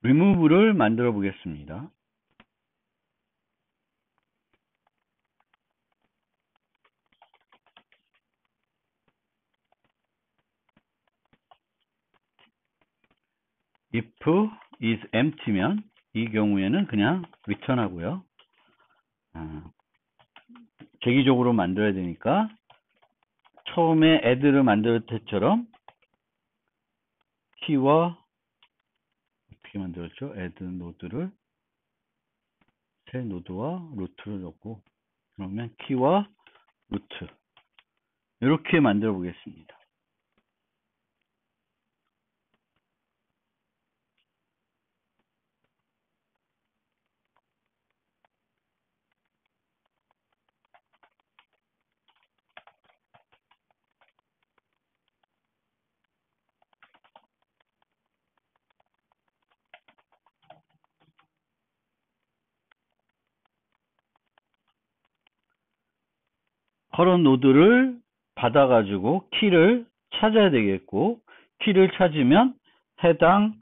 remove를 만들어 보겠습니다. if is empty면 이 경우에는 그냥 return 하고요. 재기적으로 만들어야 되니까 처음에 add를 만들 때처럼 키와 어떻게 만들었죠? add 노드를 새 노드와 루트를 넣고 그러면 키와 루트 이렇게 만들어 보겠습니다. 커런 노드를 받아가지고 키를 찾아야 되겠고 키를 찾으면 해당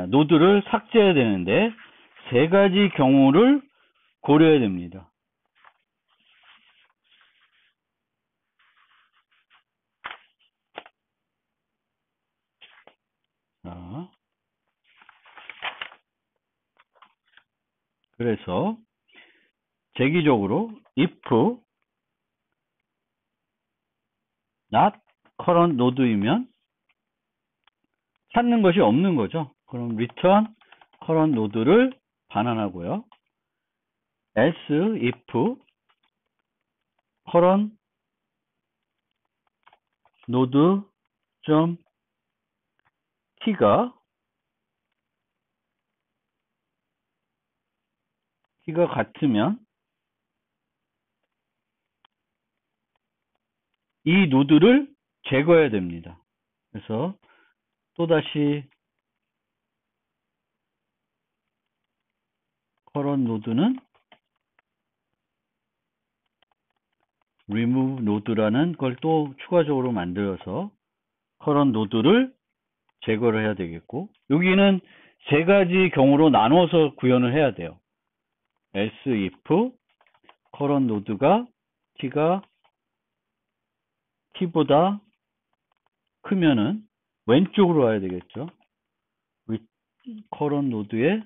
노드를 삭제해야 되는데 세 가지 경우를 고려해야 됩니다. 자, 그래서 재기적으로 if not current node이면 찾는 것이 없는 거죠. 그럼 return current node를 반환하고요. else if current node 점 키가 같으면 이 노드를 제거해야 됩니다. 그래서 또다시 current 노드는 remove 노드라는 걸 또 추가적으로 만들어서 current 노드를 제거를 해야 되겠고 여기는 세 가지 경우로 나눠서 구현을 해야 돼요. else if current 노드가 키보다 크면은 왼쪽으로 와야 되겠죠. current 노드의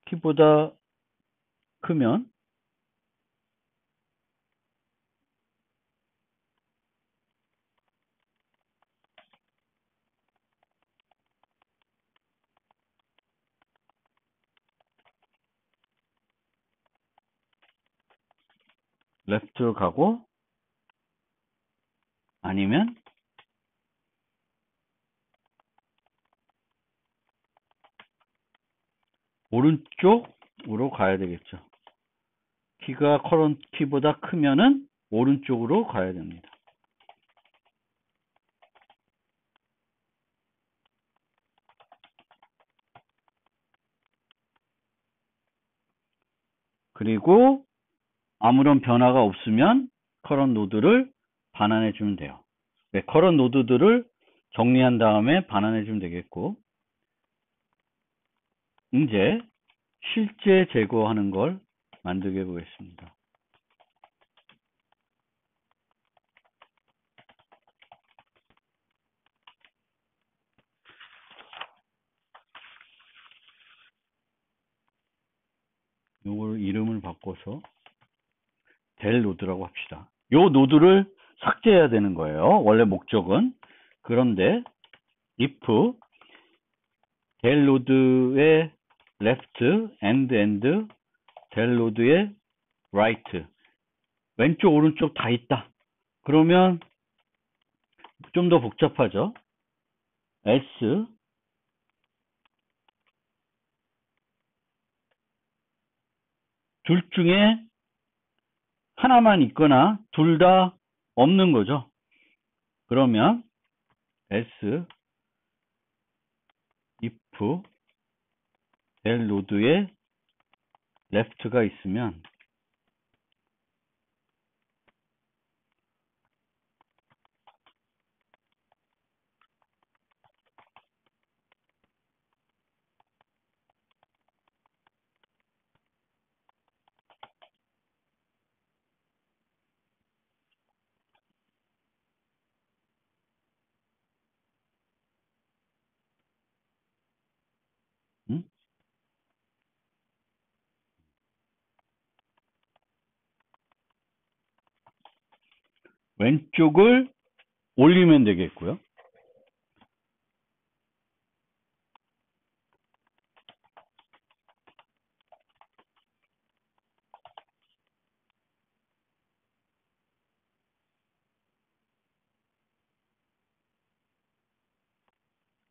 키보다 크면 left로 가고 아니면 오른쪽으로 가야 되겠죠. 키가 current 키보다 크면은 오른쪽으로 가야 됩니다. 그리고 아무런 변화가 없으면 current 노드를 반환해 주면 돼요. 네, current 노드들을 정리한 다음에 반환해 주면 되겠고 이제 실제 제거하는 걸 만들게 보겠습니다. 요걸 이름을 바꿔서 델 노드라고 합시다. 요 노드를 삭제해야 되는 거예요. 원래 목적은. 그런데 if 델 노드의 left and 델 노드의 right 왼쪽 오른쪽 다 있다. 그러면 좀 더 복잡하죠. s 둘 중에 하나만 있거나 둘 다 없는 거죠. 그러면 s if 델 노드에 left가 있으면 왼쪽을 올리면 되겠고요.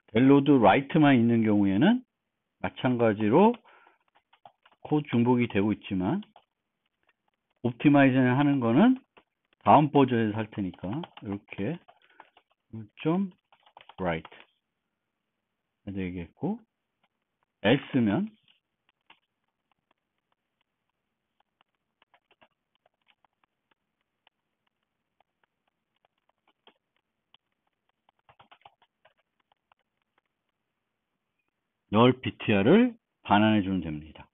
델로드 라이트만 있는 경우에는 마찬가지로 코드 중복이 되고 있지만 옵티마이징 하는 거는 다음 버전에서 할 테니까 이렇게 좀 right 해야 되겠고, S면 null ptr를 반환해 주면 됩니다.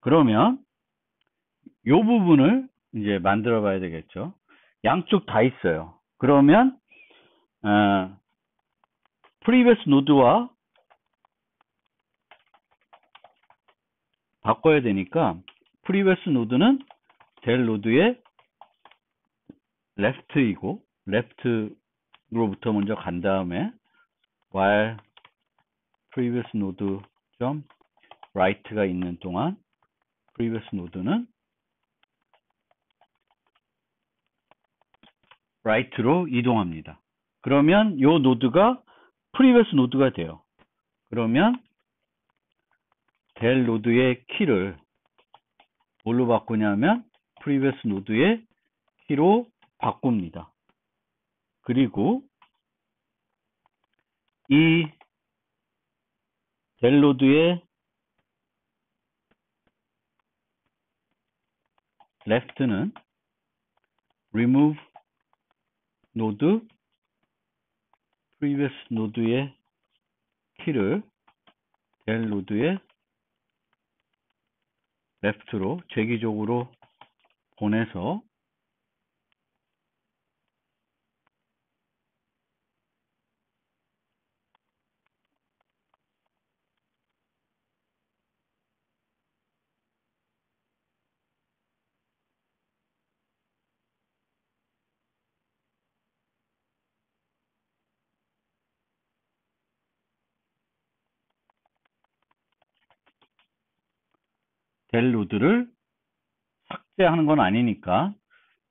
그러면 이 부분을 이제 만들어 봐야 되겠죠. 양쪽 다 있어요. 그러면 previous node와 바꿔야 되니까 previous node는 del node의 left이고 left로부터 먼저 간 다음에 while previous node 점 right가 있는 동안 previous node는 right로 이동합니다. 그러면 이 노드가 previous node가 돼요. 그러면 del node의 키를 뭘로 바꾸냐면 previous node의 키로 바꿉니다. 그리고 이 del node의 left는 remove node previous node의 키를 del node의 left로 재기적으로 보내서 del node를 삭제하는 건 아니니까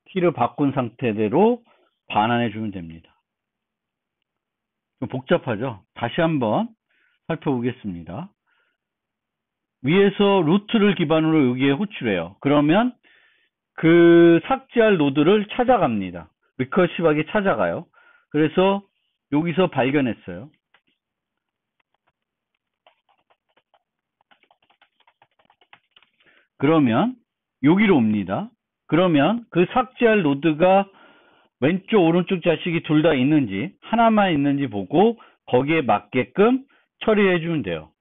키를 바꾼 상태대로 반환해 주면 됩니다. 좀 복잡하죠? 다시 한번 살펴보겠습니다. 위에서 루트를 기반으로 여기에 호출해요. 그러면 그 삭제할 노드를 찾아갑니다. 리커시브하게 찾아가요. 그래서 여기서 발견했어요. 그러면 여기로 옵니다. 그러면 그 삭제할 노드가 왼쪽 오른쪽 자식이 둘 다 있는지 하나만 있는지 보고 거기에 맞게끔 처리해 주면 돼요.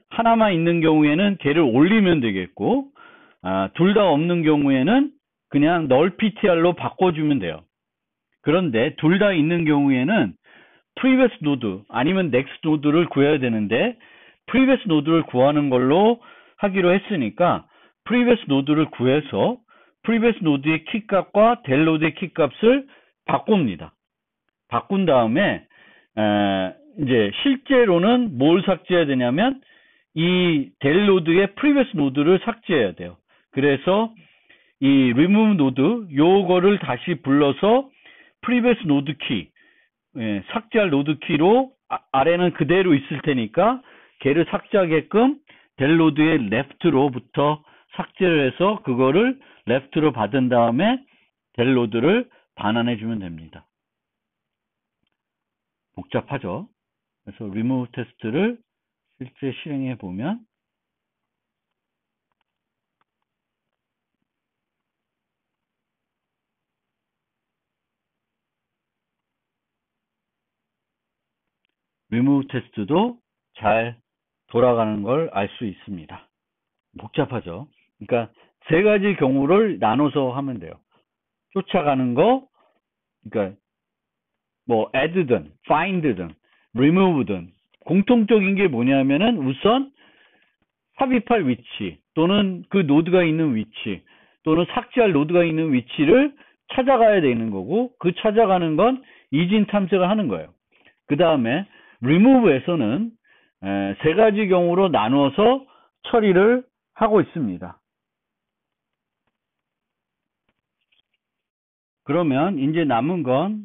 하나만 있는 경우에는 걔를 올리면 되겠고, 둘 다 없는 경우에는 그냥 null ptr로 바꿔주면 돼요. 그런데 둘 다 있는 경우에는 previous node 아니면 next node를 구해야 되는데 previous node를 구하는 걸로 하기로 했으니까 previous node를 구해서 previous node의 키값과 del node의 키값을 바꿉니다. 바꾼 다음에 이제 실제로는 뭘 삭제해야 되냐면 이 del node의 previous node를 삭제해야 돼요. 그래서 이 remove node 요거를 다시 불러서 previous node 키 삭제할 노드 키로 아래는 그대로 있을 테니까 걔를 삭제하게끔 del node의 left로부터 삭제를 해서 그거를 left로 받은 다음에 del node를 반환해 주면 됩니다. 복잡하죠? 그래서 remove 테스트를 실제 실행해 보면 remove 테스트도 잘 돌아가는 걸 알 수 있습니다. 복잡하죠? 그러니까 세 가지 경우를 나눠서 하면 돼요. 쫓아가는 거, 그러니까 뭐 add든, find든, remove든 공통적인 게 뭐냐면은 우선 삽입할 위치 또는 그 노드가 있는 위치 또는 삭제할 노드가 있는 위치를 찾아가야 되는 거고, 그 찾아가는 건 이진 탐색을 하는 거예요. 그 다음에 remove에서는 세 가지 경우로 나누어서 처리를 하고 있습니다. 그러면 이제 남은 건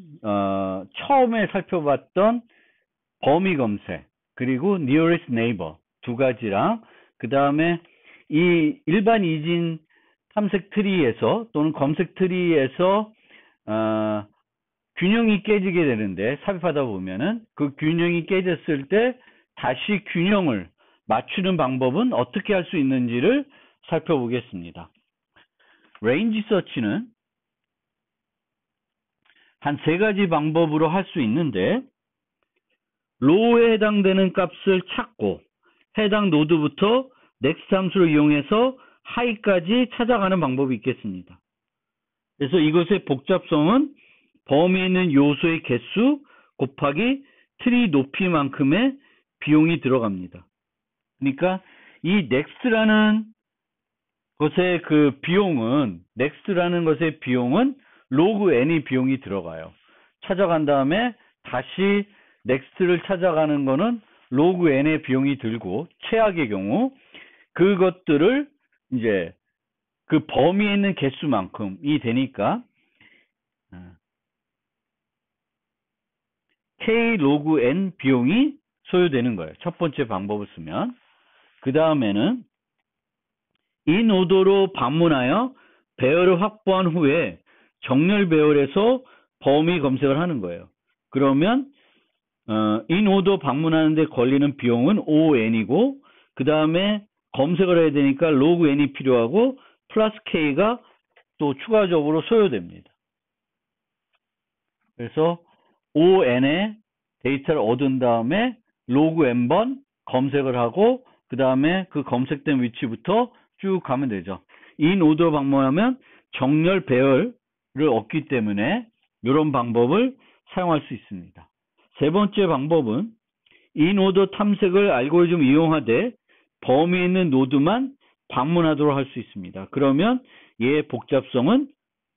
처음에 살펴봤던 범위 검색 그리고 nearest neighbor 두 가지랑 그 다음에 이 일반 이진 탐색 트리에서 또는 검색 트리에서 균형이 깨지게 되는데, 삽입하다 보면은 그 균형이 깨졌을 때 다시 균형을 맞추는 방법은 어떻게 할 수 있는지를 살펴보겠습니다. 레인지 서치는 한 세 가지 방법으로 할 수 있는데, 로우에 해당되는 값을 찾고 해당 노드부터 넥스트 함수를 이용해서 하이까지 찾아가는 방법이 있겠습니다. 그래서 이것의 복잡성은 범위에 있는 요소의 개수 곱하기 트리 높이만큼의 비용이 들어갑니다. 그러니까 이 넥스트라는 것의 넥스트라는 것의 비용은 로그 n이 비용이 들어가요. 찾아간 다음에 다시 넥스트를 찾아가는 거는 로그 n의 비용이 들고, 최악의 경우 그것들을 이제 그 범위에 있는 개수만큼이 되니까 k 로그 n 비용이 소요되는 거예요. 첫 번째 방법을 쓰면. 그 다음에는 이 노드로 방문하여 배열을 확보한 후에 정렬 배열에서 범위 검색을 하는 거예요. 그러면 이 노드 방문하는데 걸리는 비용은 ON이고, 그 다음에 검색을 해야 되니까 로그 n이 필요하고 플러스 k가 또 추가적으로 소요됩니다. 그래서 ON의 데이터를 얻은 다음에 로그 n번 검색을 하고 그 다음에 그 검색된 위치부터 쭉 가면 되죠. 이 노드로 방문하면 정렬 배열을 얻기 때문에 이런 방법을 사용할 수 있습니다. 세 번째 방법은 이 노드 탐색을 알고리즘 이용하되 범위에 있는 노드만 방문하도록 할 수 있습니다. 그러면 얘의 복잡성은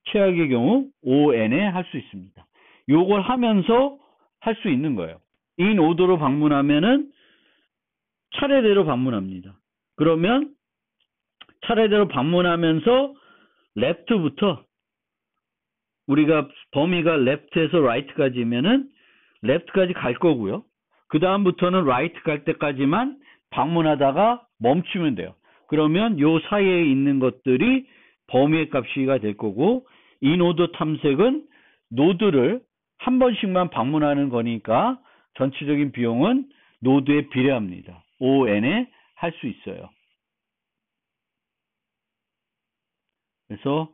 최악의 경우 ON에 할 수 있습니다. 요걸 하면서 할 수 있는 거예요. 이 노드로 방문하면은 차례대로 방문합니다. 그러면 차례대로 방문하면서 left부터 우리가 범위가 left에서 right까지면은 left까지 갈 거고요. 그 다음부터는 right 갈 때까지만 방문하다가 멈추면 돼요. 그러면 요 사이에 있는 것들이 범위의 값이가 될 거고, 이 노드 탐색은 노드를 한 번씩만 방문하는 거니까 전체적인 비용은 노드에 비례합니다. ON에 할 수 있어요. 그래서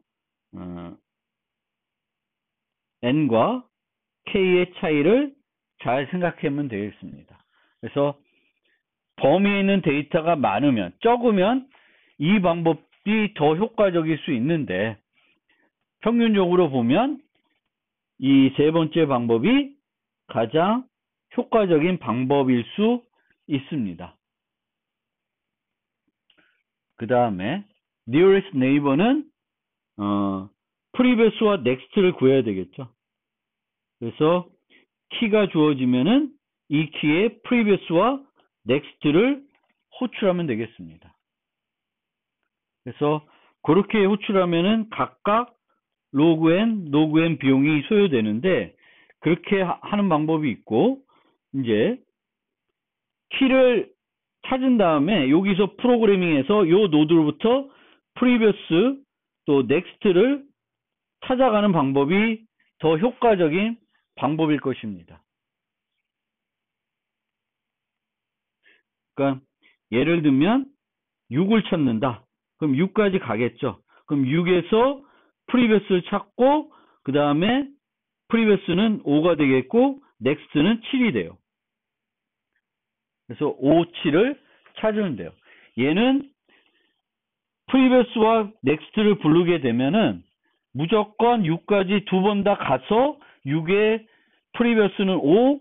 N과 K의 차이를 잘 생각하면 되겠습니다. 그래서 범위에 있는 데이터가 많으면, 적으면 이 방법이 더 효과적일 수 있는데, 평균적으로 보면 이 세 번째 방법이 가장 효과적인 방법일 수 있습니다. 그 다음에 nearest neighbor는 previous와 next를 구해야 되겠죠. 그래서 키가 주어지면은 이 키에 previous와 next를 호출하면 되겠습니다. 그래서 그렇게 호출하면은 각각 로그 n 비용이 소요되는데, 그렇게 하는 방법이 있고, 이제 키를 찾은 다음에 여기서 프로그래밍에서 요 노드로부터 previous 또 next를 찾아가는 방법이 더 효과적인 방법일 것입니다. 그러니까 예를 들면 6을 찾는다. 그럼 6까지 가겠죠. 그럼 6에서 previous를 찾고 그 다음에 previous는 5가 되겠고 next는 7이 돼요. 그래서 5, 7을 찾으면 돼요. 얘는 previous와 next를 부르게 되면은 무조건 6까지 두 번 다 가서 6에 previous는 5,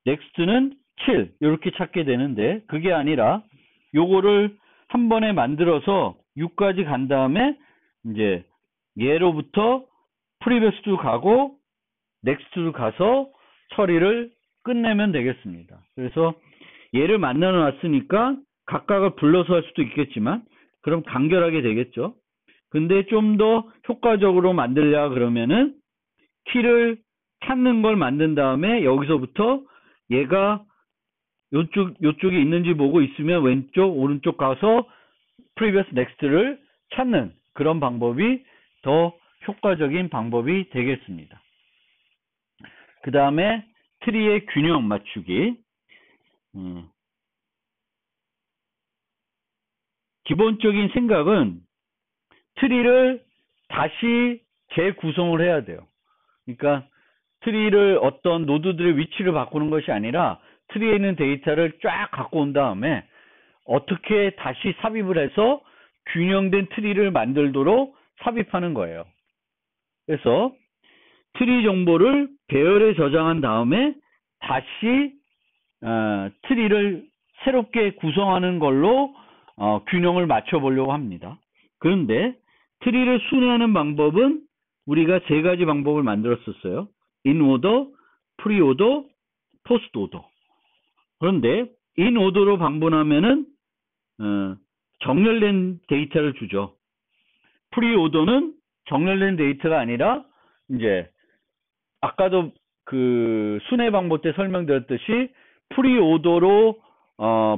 next는 7 이렇게 찾게 되는데, 그게 아니라 요거를 한 번에 만들어서 6까지 간 다음에 이제 얘로부터 previous도 가고 next도 가서 처리를 끝내면 되겠습니다. 그래서 얘를 만들어 놨으니까 각각을 불러서 할 수도 있겠지만 그럼 간결하게 되겠죠. 근데 좀 더 효과적으로 만들려 그러면은 키를 찾는 걸 만든 다음에 여기서부터 얘가 요쪽에 있는지 보고 있으면 왼쪽 오른쪽 가서 previous next를 찾는 그런 방법이 더 효과적인 방법이 되겠습니다. 그 다음에 트리의 균형 맞추기. 기본적인 생각은 트리를 다시 재구성을 해야 돼요. 그러니까 트리를 어떤 노드들의 위치를 바꾸는 것이 아니라 트리에 있는 데이터를 쫙 갖고 온 다음에 어떻게 다시 삽입을 해서 균형된 트리를 만들도록 삽입하는 거예요. 그래서 트리 정보를 배열에 저장한 다음에 다시 트리를 새롭게 구성하는 걸로 균형을 맞춰 보려고 합니다. 그런데 트리를 순회하는 방법은 우리가 세 가지 방법을 만들었었어요. in order, pre order, post order. 그런데 in order로 방문하면은 정렬된 데이터를 주죠. pre order는 정렬된 데이터가 아니라 이제 아까도 그 순회 방법 때 설명드렸듯이 pre order로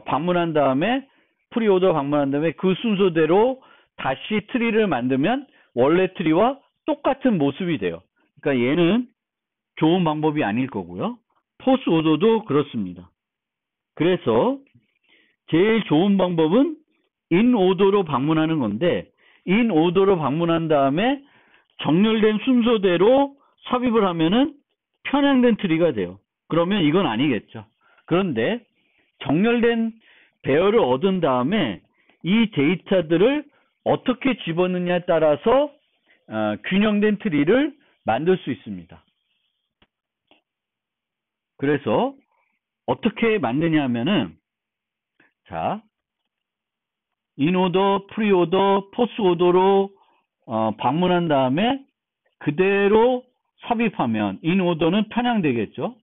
방문한 다음에 그 순서대로 다시 트리를 만들면 원래 트리와 똑같은 모습이 돼요. 그러니까 얘는 좋은 방법이 아닐 거고요. 포스 오더도 그렇습니다. 그래서 제일 좋은 방법은 인 오더로 방문하는 건데 인 오더로 방문한 다음에 정렬된 순서대로 삽입을 하면은 편향된 트리가 돼요. 그러면 이건 아니겠죠. 그런데 정렬된 배열을 얻은 다음에 이 데이터들을 어떻게 집어넣느냐에 따라서 균형된 트리를 만들 수 있습니다. 그래서 어떻게 만드냐 하면은 자, 인오더, 프리오더, 포스오더로 방문한 다음에 그대로 삽입하면 인오더는 편향되겠죠.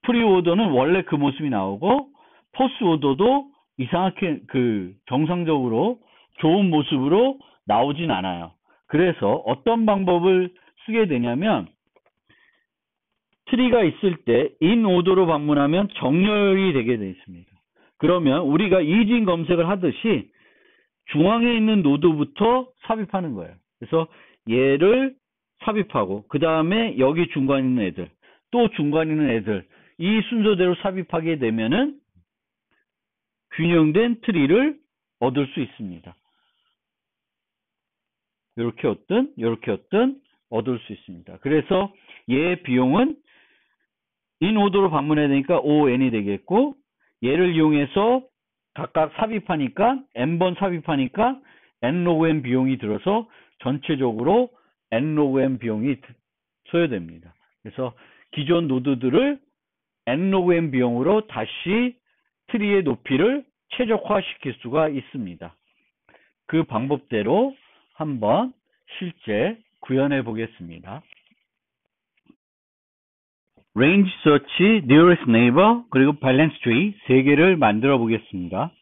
프리오더는 원래 그 모습이 나오고 포스오더도 이상하게 정상적으로 좋은 모습으로 나오진 않아요. 그래서 어떤 방법을 쓰게 되냐면 트리가 있을 때 in order로 방문하면 정렬이 되게 되어 있습니다. 그러면 우리가 이진 검색을 하듯이 중앙에 있는 노드부터 삽입하는 거예요. 그래서 얘를 삽입하고 그 다음에 여기 중간에 있는 애들 또 중간에 있는 애들 이 순서대로 삽입하게 되면은 균형된 트리를 얻을 수 있습니다. 이렇게 얻든 얻을 수 있습니다. 그래서 얘 비용은 in order로 방문해야 되니까 ON이 되겠고 얘를 이용해서 각각 삽입하니까 n번 삽입하니까 nlogn 비용이 들어서 전체적으로 nlogn 비용이 소요됩니다. 그래서 기존 노드들을 nlogn 비용으로 다시 트리의 높이를 최적화시킬 수가 있습니다. 그 방법대로 한번 실제 구현해 보겠습니다. range search, nearest neighbor, 그리고 balance tree 세 개를 만들어 보겠습니다.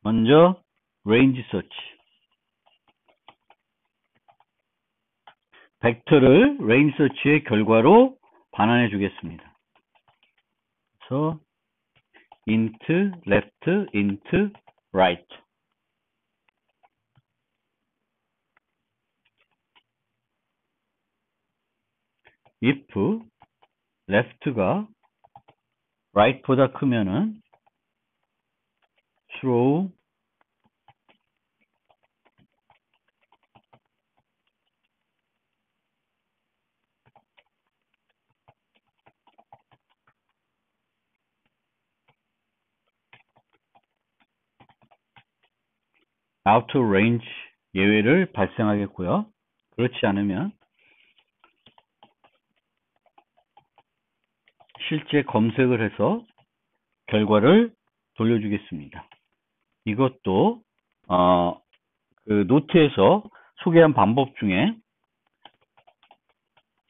먼저 range search. 벡터를 range search의 결과로 반환해 주겠습니다. 그래서 int left, int right. if left가 right보다 크면은 throw out of range 예외를 발생하겠고요. 그렇지 않으면 실제 검색을 해서 결과를 돌려주겠습니다. 이것도 그 노트에서 소개한 방법 중에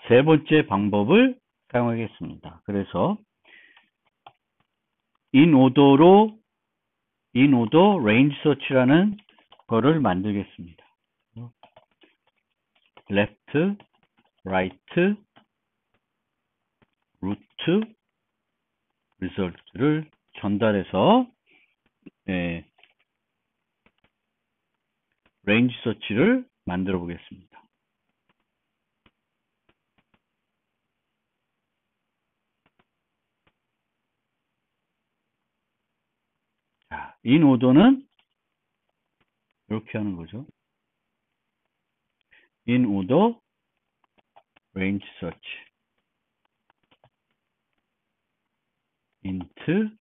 세 번째 방법을 사용하겠습니다. 그래서 in order range search라는 거를 만들겠습니다. left, right, root, result를 전달해서 range search를 만들어 보겠습니다. 자, in order는 이렇게 하는 거죠. in order range search int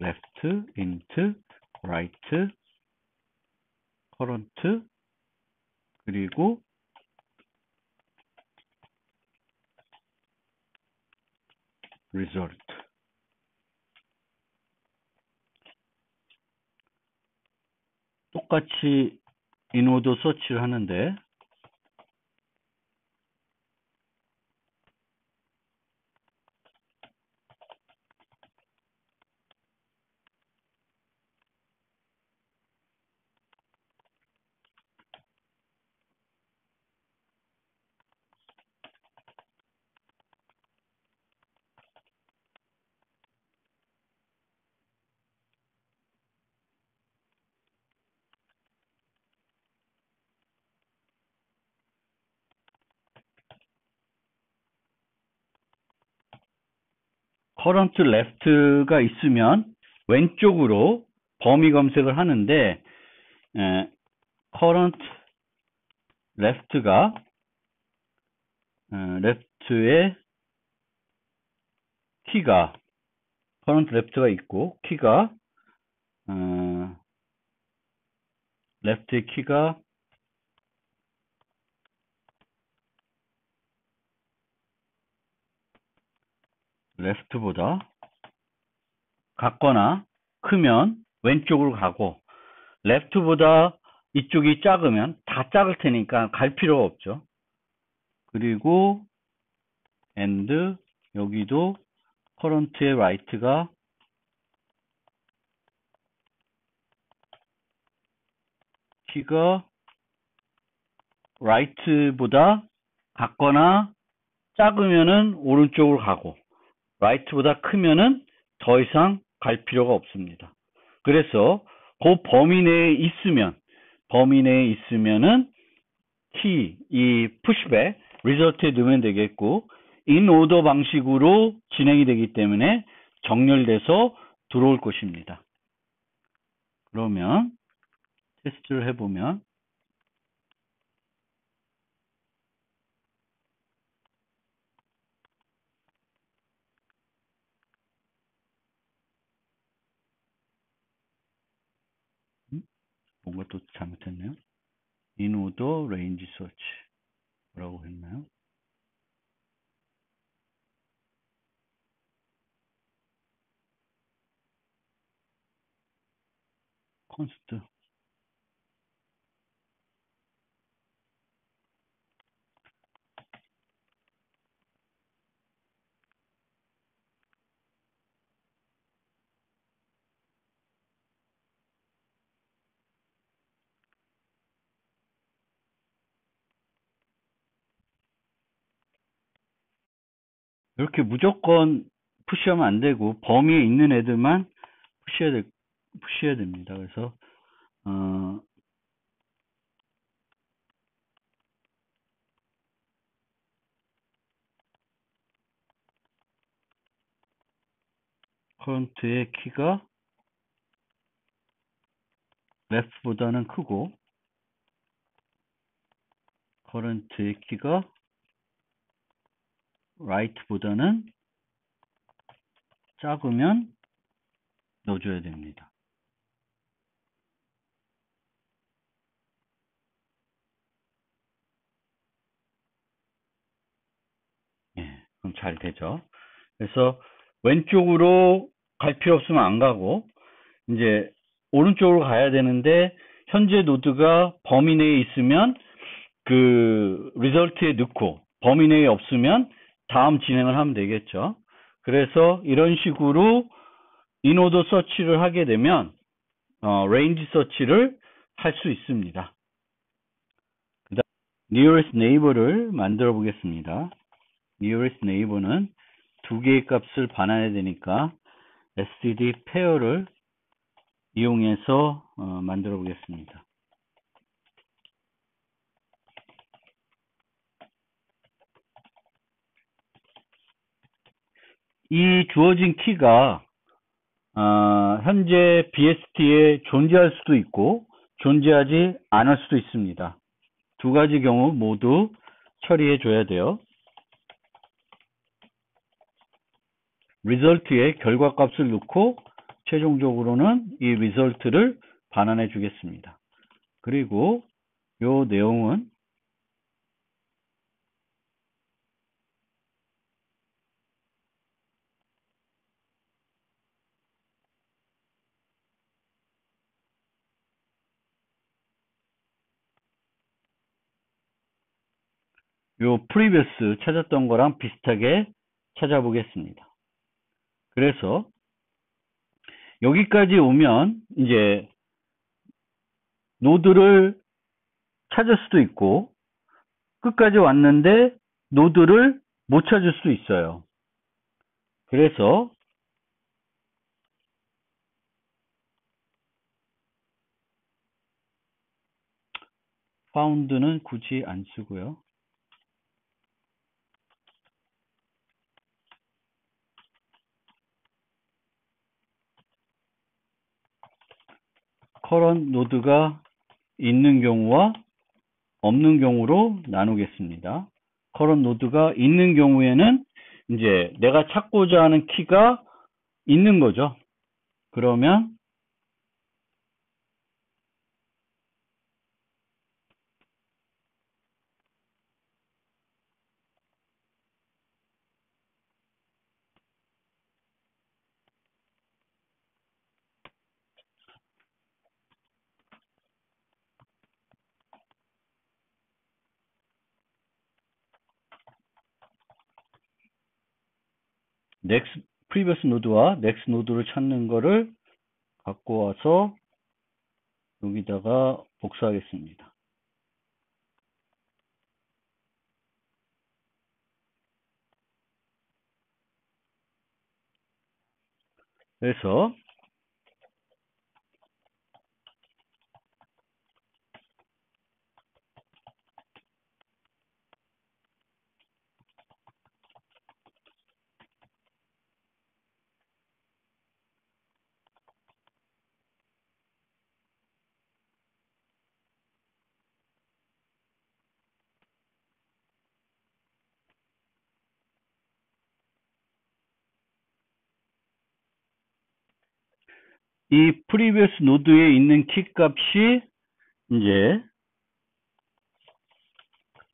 left, int right, current 그리고 result. 똑같이 in order search를 하는데 current left가 있으면 왼쪽으로 범위 검색을 하는데 current left가 left에 키가 current left가 있고 키가 left의 키가 left보다 같거나 크면 왼쪽으로 가고 left보다 이쪽이 작으면 다 작을 테니까 갈 필요가 없죠. 그리고 and 여기도 current의 right가 키가 right보다 같거나 작으면은 오른쪽으로 가고 right보다 크면은 더 이상 갈 필요가 없습니다. 그래서 그 범위 내에 있으면은 이 pushback result에 넣으면 되겠고 in order 방식으로 진행이 되기 때문에 정렬돼서 들어올 것입니다. 그러면 테스트를 해보면 뭔가 또 잘못했네요. in order range search 뭐라고 했나요? const 이렇게 무조건 푸시하면 안 되고 범위에 있는 애들만 푸시해야 됩니다. 그래서 current의 키가 left보다는 크고 current의 키가 right보다는 작으면 넣어줘야 됩니다. 예, 그럼 잘 되죠. 그래서 왼쪽으로 갈 필요 없으면 안 가고 이제 오른쪽으로 가야 되는데 현재 노드가 범위 내에 있으면 그 리설트에 넣고 범위 내에 없으면 다음 진행을 하면 되겠죠. 그래서 이런 식으로 인오더 서치를 하게 되면 레인지 서치를 할 수 있습니다. 그다음 nearest neighbor를 만들어 보겠습니다. nearest neighbor는 두 개의 값을 반환해야 되니까 std pair를 이용해서 만들어 보겠습니다. 이 주어진 키가 현재 BST에 존재할 수도 있고 존재하지 않을 수도 있습니다. 두 가지 경우 모두 처리해 줘야 돼요. result에 결과값을 넣고 최종적으로는 이 result를 반환해 주겠습니다. 그리고 이 내용은 요 previous 찾았던 거랑 비슷하게 찾아보겠습니다. 그래서 여기까지 오면 이제 노드를 찾을 수도 있고 끝까지 왔는데 노드를 못 찾을 수도 있어요. 그래서 found는 굳이 안 쓰고요. current 노드가 있는 경우와 없는 경우로 나누겠습니다. current 노드가 있는 경우에는 이제 내가 찾고자 하는 키가 있는 거죠. 그러면 next previous 노드와 next 노드를 찾는 거를 갖고 와서 여기다가 복사하겠습니다. 그래서 이 previous 노드에 있는 키 값이 이제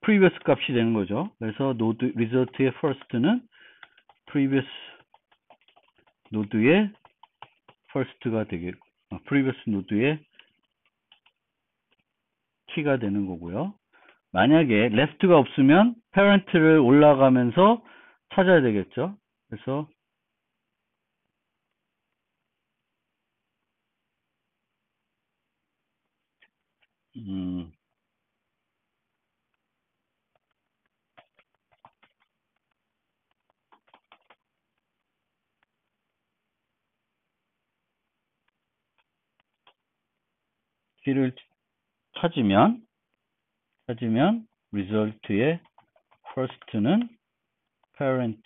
previous 값이 되는 거죠. 그래서 노드 result의 first는 previous 노드의 first가 되겠고 previous 노드의 키가 되는 거고요. 만약에 left가 없으면 parent를 올라가면서 찾아야 되겠죠. 그래서 키를 찾으면 result의 first는 parent.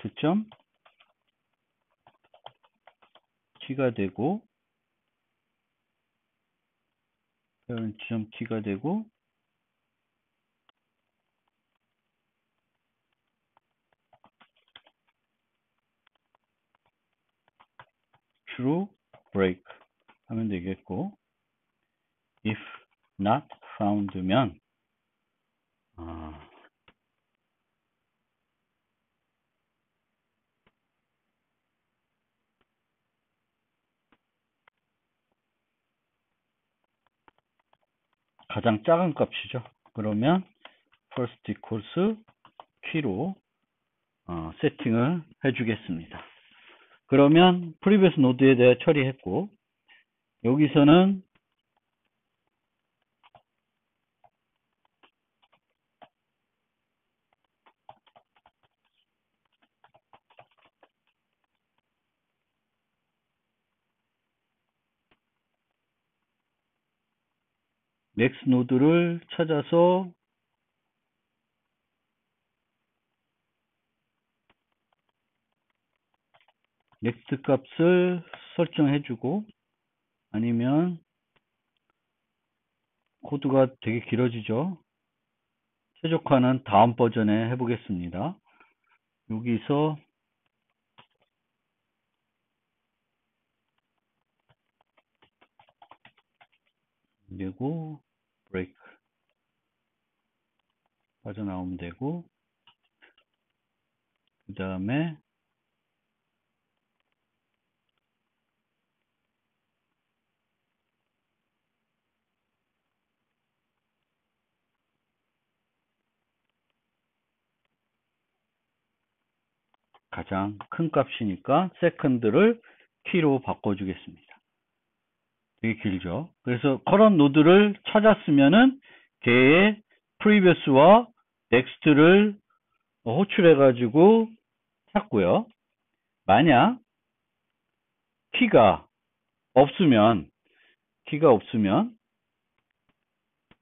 키가 되고 parent. 키가 되고 true break 하면 되겠고 if not found면 가장 작은 값이죠. 그러면 first equals 키로 세팅을 해주겠습니다. 그러면 previous node에 대해 처리했고, 여기서는 next 노드를 찾아서 next 값을 설정해주고, 아니면 코드가 되게 길어지죠. 최적화는 다음 버전에 해보겠습니다. 여기서 되고 브레이크 빠져나오면 되고, 그 다음에 가장 큰 값이니까 세컨드를 키로 바꿔주겠습니다. 되게 길죠. 그래서 current 노드를 찾았으면은 걔의 previous와 next를 호출해 가지고 찾고요. 만약 키가 없으면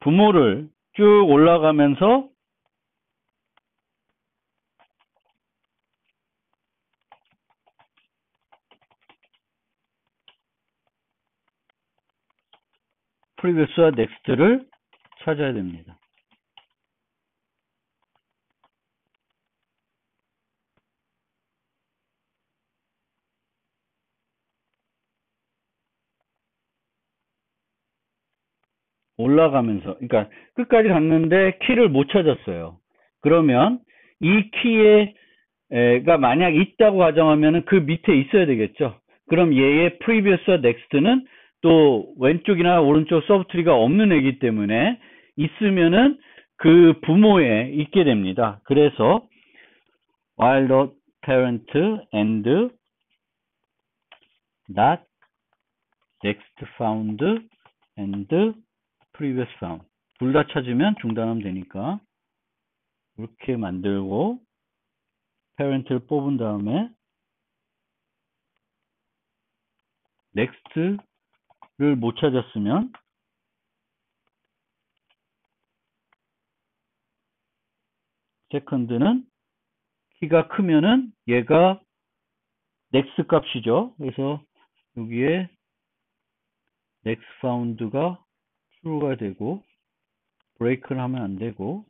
부모를 쭉 올라가면서 previous와 next를 찾아야 됩니다. 올라가면서, 그러니까 끝까지 갔는데 키를 못 찾았어요. 그러면 이 키가 만약 있다고 가정하면 그 밑에 있어야 되겠죠. 그럼 얘의 previous와 next는 또 왼쪽이나 오른쪽 서브트리가 없는 애기 때문에 있으면은 그 부모에 있게 됩니다. 그래서 while the parent and not next found and previous found 둘 다 찾으면 중단하면 되니까 이렇게 만들고 parent를 뽑은 다음에 next를 못 찾았으면 second는 키가 크면은 얘가 next 값이죠. 그래서 여기에 next found가 true가 되고 break를 하면 안 되고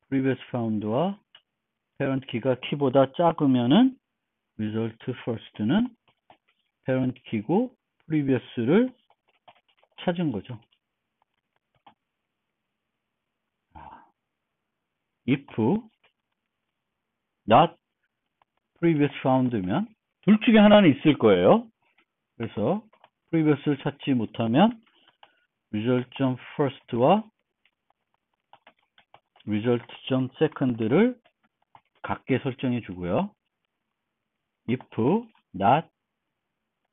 previous found와 parent 키가 키보다 작으면은 result first는 parent 키고 previous를 찾은 거죠. if not previous found면 둘 중에 하나는 있을 거예요. 그래서 previous를 찾지 못하면 result.first와 result.second를 같게 설정해 주고요. if not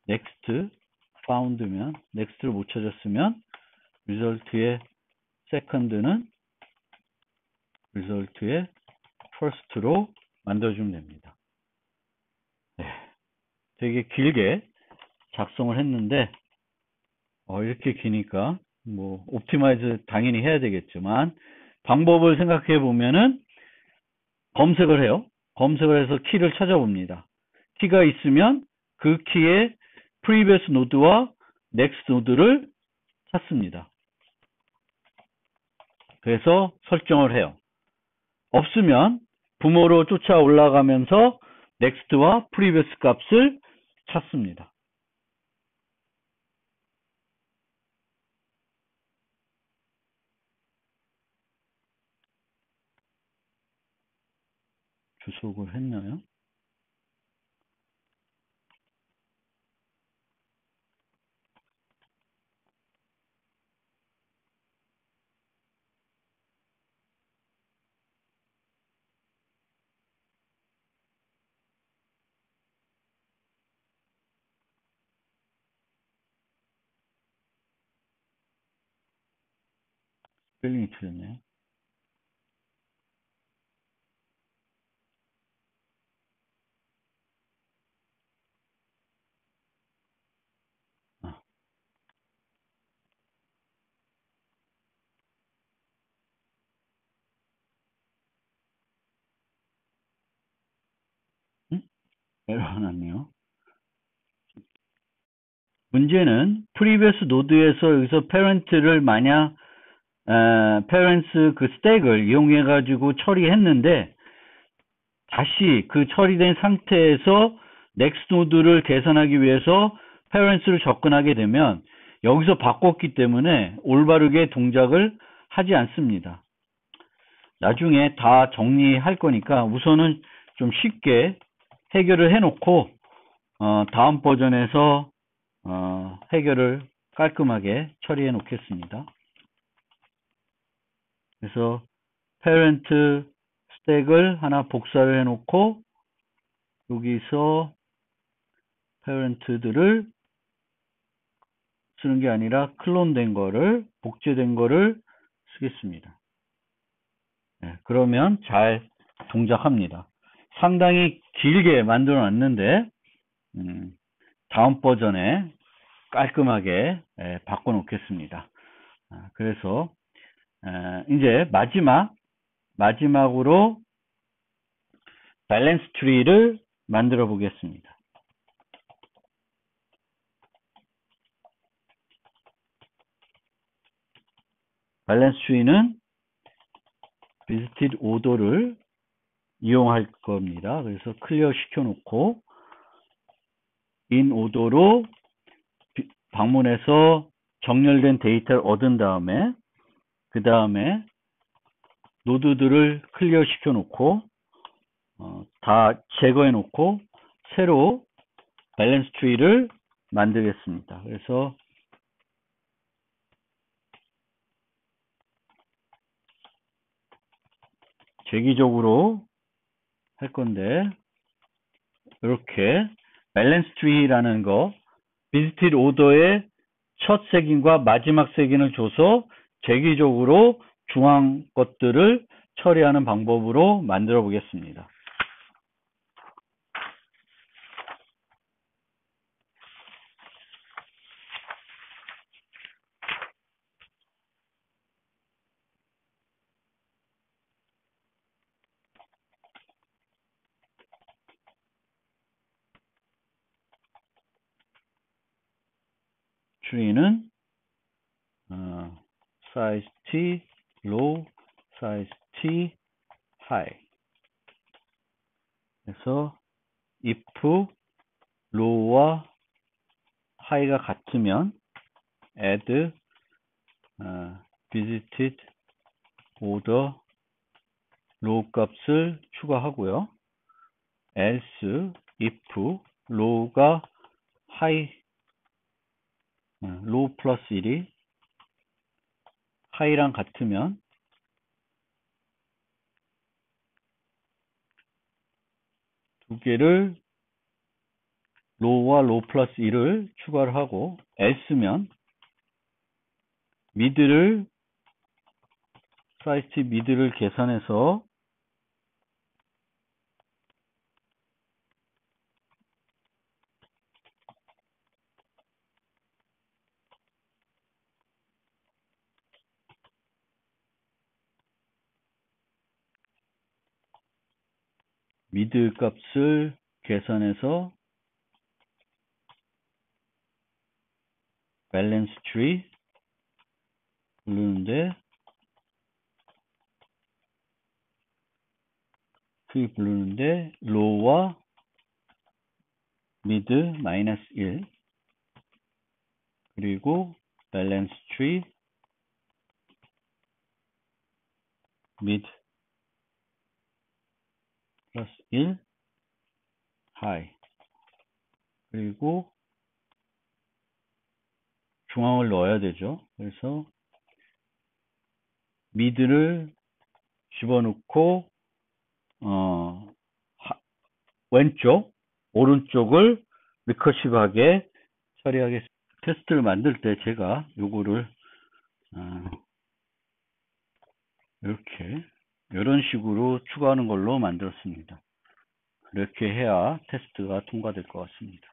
next found면 next를 못 찾았으면 result의 second는 result의 first로 만들어주면 됩니다. 네, 되게 길게 작성을 했는데 이렇게 기니까 뭐 옵티마이즈 당연히 해야 되겠지만 방법을 생각해 보면은 검색을 해요. 검색을 해서 키를 찾아봅니다. 키가 있으면 그 키의 previous 노드와 next 노드를 찾습니다. 그래서 설정을 해요. 없으면 부모로 쫓아 올라가면서 next와 previous 값을 찾습니다. 접속을 했나요? 스펠링이 틀렸네요. 아, 에러가 났네요. 문제는 previous node에서 여기서 parent를 만약 parents 그 스택을 이용해 가지고 처리했는데 다시 그 처리된 상태에서 next node를 계산하기 위해서 parents를 접근하게 되면 여기서 바꿨기 때문에 올바르게 동작을 하지 않습니다. 나중에 다 정리할 거니까 우선은 좀 쉽게 해결을 해놓고 다음 버전에서 해결을 깔끔하게 처리해 놓겠습니다. 그래서 parent 스택을 하나 복사를 해 놓고 여기서 parent들을 쓰는 게 아니라 클론된 거를 복제된 거를 쓰겠습니다. 네, 그러면 잘 동작합니다. 상당히 길게 만들어 놨는데 다음 버전에 깔끔하게 바꿔 놓겠습니다. 그래서 이제 마지막으로 밸런스 트리를 만들어 보겠습니다. 밸런스 트리는 visited order를 이용할 겁니다. 그래서 클리어 시켜 놓고 in order로 방문해서 정렬된 데이터를 얻은 다음에 그 다음에 노드들을 클리어 시켜 놓고 다 제거해 놓고 새로 밸런스 트리를 만들겠습니다. 그래서 재기적으로 할 건데 이렇게 밸런스 트리라는 거 visited order의 첫 색인과 마지막 색인을 줘서 재기적으로 중앙 것들을 처리하는 방법으로 만들어 보겠습니다. tree는 size t, low, size t, high. 그래서 if low와 high가 같으면 add visited order low 값을 추가하고요. else if low가 high low 플러스 1이 high랑 같으면 두 개를 low와 low 플러스 1을 추가를 하고 else면 mid를 size mid를 계산해서 mid 값을 계산해서 balance tree 부르는데 low와 mid 마이너스 1 그리고 balance tree mid 플러스 1 하이. 그리고 중앙을 넣어야 되죠. 그래서 미드를 집어넣고 왼쪽, 오른쪽을 리커시브하게 처리하겠습니다. 테스트를 만들 때 제가 요거를 이렇게 이런 식으로 추가하는 걸로 만들었습니다. 이렇게 해야 테스트가 통과될 것 같습니다.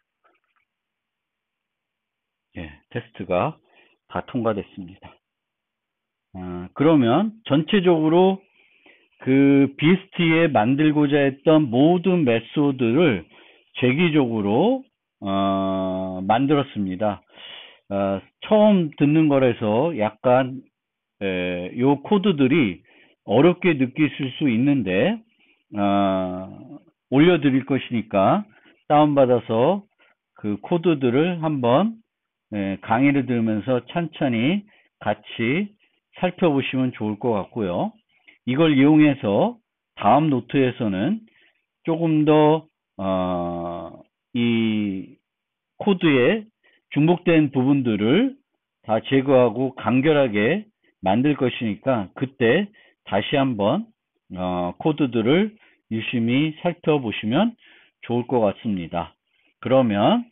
예, 테스트가 다 통과됐습니다. 그러면 전체적으로 그 BST에 만들고자 했던 모든 메소드를 재기적으로 만들었습니다. 처음 듣는 거라서 약간 요 코드들이 어렵게 느끼실 수 있는데 올려드릴 것이니까 다운받아서 그 코드들을 한번 강의를 들으면서 천천히 같이 살펴보시면 좋을 것 같고요. 이걸 이용해서 다음 노트에서는 조금 더 이 코드에 중복된 부분들을 다 제거하고 간결하게 만들 것이니까 그때 다시 한번 코드들을 유심히 살펴보시면 좋을 것 같습니다. 그러면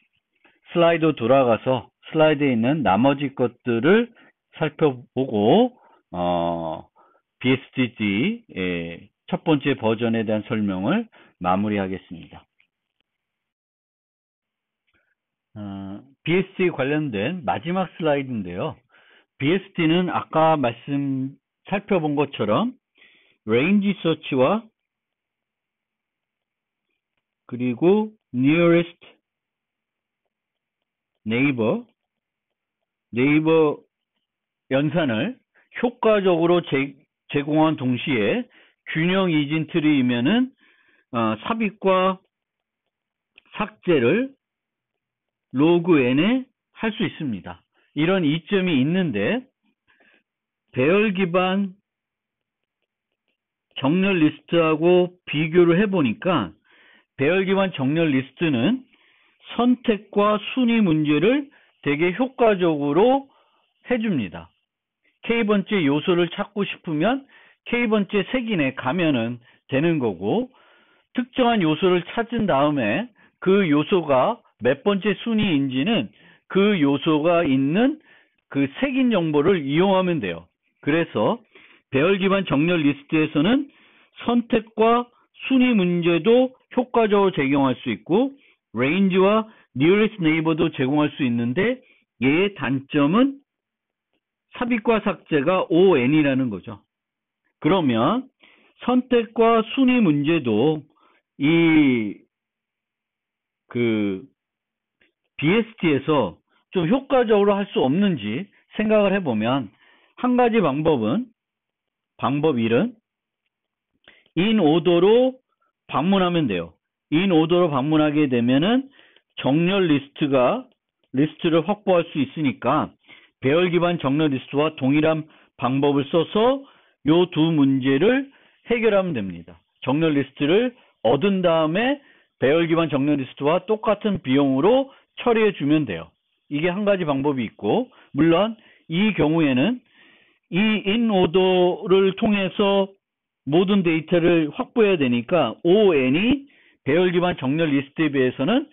슬라이드 돌아가서 슬라이드에 있는 나머지 것들을 살펴보고 BST의 첫 번째 버전에 대한 설명을 마무리하겠습니다. BST 관련된 마지막 슬라이드인데요. BST는 아까 살펴본 것처럼 range search와 그리고 nearest neighbor 연산을 효과적으로 제공한 동시에 균형 이진 트리이면은 삽입과 삭제를 로그 n에 할 수 있습니다. 이런 이점이 있는데 배열 기반 정렬 리스트하고 비교를 해보니까 배열 기반 정렬 리스트는 선택과 순위 문제를 되게 효과적으로 해줍니다. K번째 요소를 찾고 싶으면 K번째 색인에 가면은 되는 거고, 특정한 요소를 찾은 다음에 그 요소가 몇 번째 순위인지는 그 요소가 있는 그 색인 정보를 이용하면 돼요. 그래서 배열 기반 정렬 리스트에서는 선택과 순위 문제도 효과적으로 제공할 수 있고 range와 nearest neighbor도 제공할 수 있는데 얘의 단점은 삽입과 삭제가 ON이라는 거죠. 그러면 선택과 순위 문제도 BST에서 좀 효과적으로 할 수 없는지 생각을 해보면 한 가지 방법 1은 in order로 방문하면 돼요. in order로 방문하게 되면은 정렬 리스트를 확보할 수 있으니까 배열 기반 정렬 리스트와 동일한 방법을 써서 요 두 문제를 해결하면 됩니다. 정렬 리스트를 얻은 다음에 배열 기반 정렬 리스트와 똑같은 비용으로 처리해 주면 돼요. 이게 한 가지 방법이 있고, 물론 이 경우에는 이 in order를 통해서 모든 데이터를 확보해야 되니까 ON이 배열 기반 정렬 리스트에 비해서는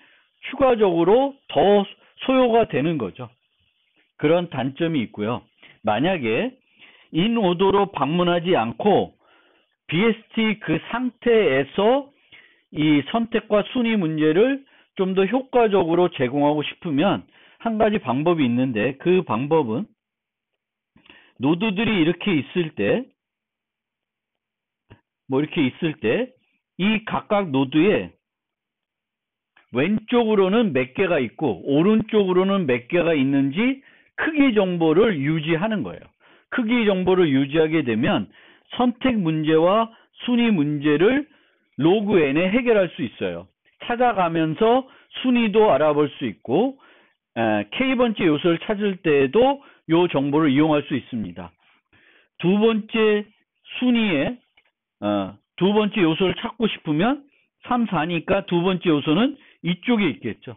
추가적으로 더 소요가 되는 거죠. 그런 단점이 있고요. 만약에 in order로 방문하지 않고 BST 그 상태에서 이 선택과 순위 문제를 좀 더 효과적으로 제공하고 싶으면 한 가지 방법이 있는데, 그 방법은 노드들이 이렇게 있을 때 이 각각 노드에 왼쪽으로는 몇 개가 있고 오른쪽으로는 몇 개가 있는지 크기 정보를 유지하는 거예요. 크기 정보를 유지하게 되면 선택 문제와 순위 문제를 로그 n에 해결할 수 있어요. 찾아가면서 순위도 알아볼 수 있고 K번째 요소를 찾을 때에도 이 정보를 이용할 수 있습니다. 두 번째 두 번째 요소를 찾고 싶으면 3, 4니까 두 번째 요소는 이쪽에 있겠죠.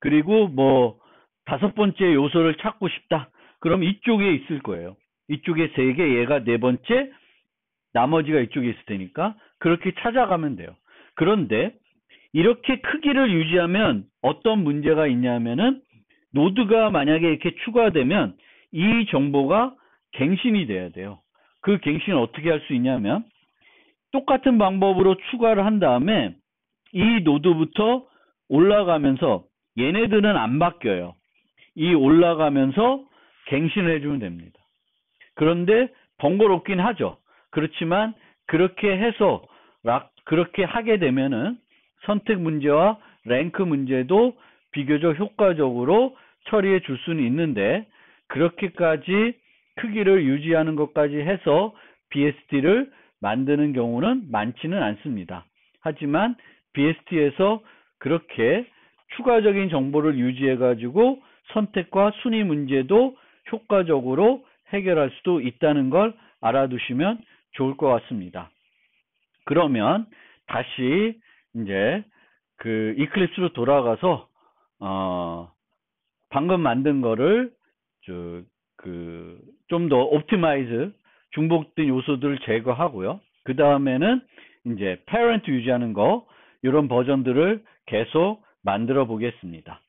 그리고 뭐 다섯 번째 요소를 찾고 싶다. 그럼 이쪽에 있을 거예요. 이쪽에 3개, 얘가 네 번째, 나머지가 이쪽에 있을 테니까 그렇게 찾아가면 돼요. 그런데 이렇게 크기를 유지하면 어떤 문제가 있냐면은 노드가 만약에 이렇게 추가되면 이 정보가 갱신이 돼야 돼요. 그 갱신을 어떻게 할 수 있냐면 똑같은 방법으로 추가를 한 다음에 이 노드부터 올라가면서 얘네들은 안 바뀌어요. 이 올라가면서 갱신을 해주면 됩니다. 그런데 번거롭긴 하죠. 그렇지만 그렇게 해서 그렇게 하게 되면은 선택 문제와 랭크 문제도 비교적 효과적으로 처리해 줄 수는 있는데 그렇게까지 크기를 유지하는 것까지 해서 BST를 만드는 경우는 많지는 않습니다. 하지만 BST에서 그렇게 추가적인 정보를 유지해 가지고 선택과 순위 문제도 효과적으로 해결할 수도 있다는 걸 알아두시면 좋을 것 같습니다. 그러면 다시 이제 그 이클립스로 돌아가서 방금 만든 거를 좀 더 옵티마이즈 중복된 요소들을 제거하고요. 그 다음에는 이제 parent 유지하는 거 이런 버전들을 계속 만들어 보겠습니다.